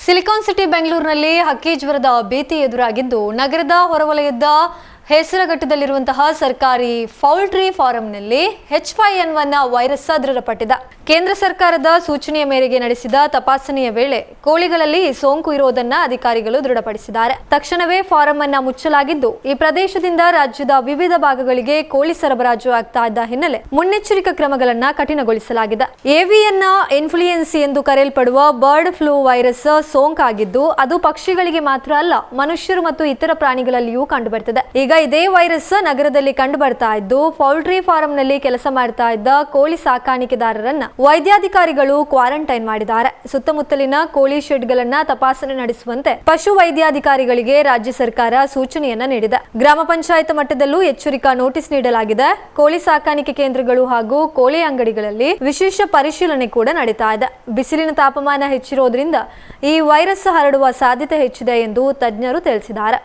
Silicon city ಬೆಂಗಳೂರಿನಲ್ಲಿ ಹಕ್ಕಿ ಜ್ವರದ ಭೀತಿ ಎದುರಾಗಿದ್ದು ನಗರದ ಹೊರವಲಯದ ಹೆಸರಘಟ್ಟದಲ್ಲಿರುವಂತಹ ಸರ್ಕಾರಿ ಪೌಲ್ಟ್ರಿ ಫಾರಂನಲ್ಲಿ H5N1 ವೈರಸ್ ದೃಢಪಟ್ಟಿದೆ. ಕೇಂದ್ರ ಸರ್ಕಾರದ ಸೂಚನೆಯ ಮೇರೆಗೆ ನಡೆಸಿದ ತಪಾಸಣೆಯ ವೇಳೆ ಕೋಳಿಗಳಲ್ಲಿ ಸೋಂಕು ಇರುವುದನ್ನು ಅಧಿಕಾರಿಗಳು ದೃಢಪಡಿಸಿದ್ದಾರೆ. ತಕ್ಷಣವೇ ಫಾರಂ ಅನ್ನು ಮುಚ್ಚಲಾಗಿದ್ದು ಈ ಪ್ರದೇಶದಿಂದ ರಾಜ್ಯದ ವಿವಿಧ ಭಾಗಗಳಿಗೆ ಕೋಳಿ ಸರಬರಾಜು ಆಗ್ತಾ ಇದ್ದ ಹಿನ್ನೆಲೆ ಮುನ್ನೆಚ್ಚರಿಕಾ ಕ್ರಮಗಳನ್ನು ಕಠಿಣಗೊಳಿಸಲಾಗಿದೆ. ಏವಿಯನ್ ಇನ್ಫ್ಲೂಯೆನ್ಸಿ ಎಂದು ಕರೆಯಲ್ಪಡುವ ಬರ್ಡ್ ಫ್ಲೂ ವೈರಸ್ ಸೋಂಕಾಗಿದ್ದು ಅದು ಪಕ್ಷಿಗಳಿಗೆ ಮಾತ್ರ ಅಲ್ಲ, ಮನುಷ್ಯರು ಮತ್ತು ಇತರ ಪ್ರಾಣಿಗಳಲ್ಲಿಯೂ ಕಂಡುಬರುತ್ತದೆ. ಈಗ ಇದೇ ವೈರಸ್ ನಗರದಲ್ಲಿ ಕಂಡು ಬರ್ತಾ ಇದ್ದು ಪೌಲ್ಟ್ರಿ ಫಾರಂನಲ್ಲಿ ಕೆಲಸ ಮಾಡ್ತಾ ಇದ್ದ ಕೋಳಿ ಸಾಕಾಣಿಕೆದಾರರನ್ನ ವೈದ್ಯಾಧಿಕಾರಿಗಳು ಕ್ವಾರಂಟೈನ್ ಮಾಡಿದ್ದಾರೆ. ಸುತ್ತಮುತ್ತಲಿನ ಕೋಳಿ ಶೆಡ್ಗಳನ್ನ ತಪಾಸಣೆ ನಡೆಸುವಂತೆ ಪಶು ವೈದ್ಯಾಧಿಕಾರಿಗಳಿಗೆ ರಾಜ್ಯ ಸರ್ಕಾರ ಸೂಚನೆಯನ್ನ ನೀಡಿದೆ. ಗ್ರಾಮ ಪಂಚಾಯತ್ ಮಟ್ಟದಲ್ಲೂ ಎಚ್ಚರಿಕಾ ನೋಟಿಸ್ ನೀಡಲಾಗಿದೆ. ಕೋಳಿ ಸಾಕಾಣಿಕೆ ಕೇಂದ್ರಗಳು ಹಾಗೂ ಕೋಳಿ ಅಂಗಡಿಗಳಲ್ಲಿ ವಿಶೇಷ ಪರಿಶೀಲನೆ ಕೂಡ ನಡೀತಾ ಇದೆ. ಬಿಸಿಲಿನ ತಾಪಮಾನ ಹೆಚ್ಚಿರೋದ್ರಿಂದ ಈ ವೈರಸ್ ಹರಡುವ ಸಾಧ್ಯತೆ ಹೆಚ್ಚಿದೆ ಎಂದು ತಜ್ಞರು ತಿಳಿಸಿದ್ದಾರೆ.